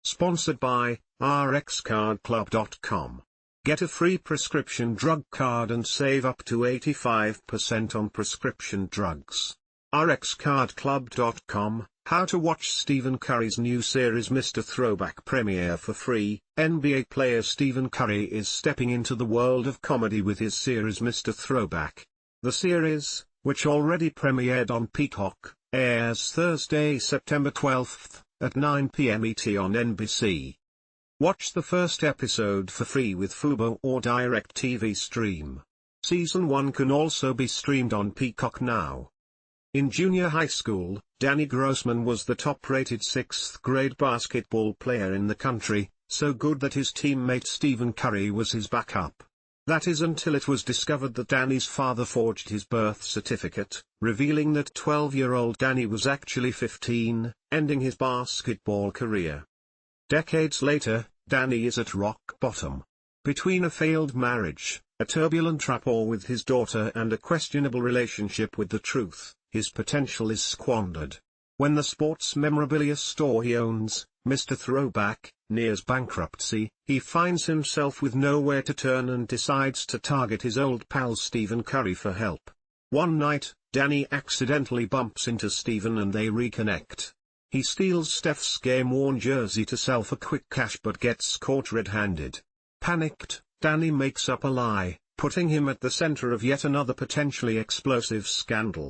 Sponsored by rxcardclub.com. Get a free prescription drug card and save up to 85% on prescription drugs. rxcardclub.com. How to watch Stephen Curry's new series Mr. Throwback premiere for free. NBA player Stephen Curry is stepping into the world of comedy with his series Mr. Throwback. The series, which already premiered on Peacock, airs Thursday, September 12th, at 9 p.m. ET on NBC. Watch the first episode for free with Fubo or DIRECTV Stream. Season 1 can also be streamed on Peacock now. In junior high school, Danny Grossman was the top-rated 6th grade basketball player in the country, so good that his teammate Stephen Curry was his backup. That is until it was discovered that Danny's father forged his birth certificate, revealing that 12-year-old Danny was actually 15, ending his basketball career. Decades later, Danny is at rock bottom. Between a failed marriage, a turbulent rapport with his daughter and a questionable relationship with the truth, his potential is squandered. When the sports memorabilia store he owns, Mr. Throwback, nears bankruptcy, he finds himself with nowhere to turn and decides to target his old pal Stephen Curry for help. One night, Danny accidentally bumps into Stephen and they reconnect. He steals Steph's game-worn jersey to sell for quick cash but gets caught red-handed. Panicked, Danny makes up a lie, putting him at the center of yet another potentially explosive scandal.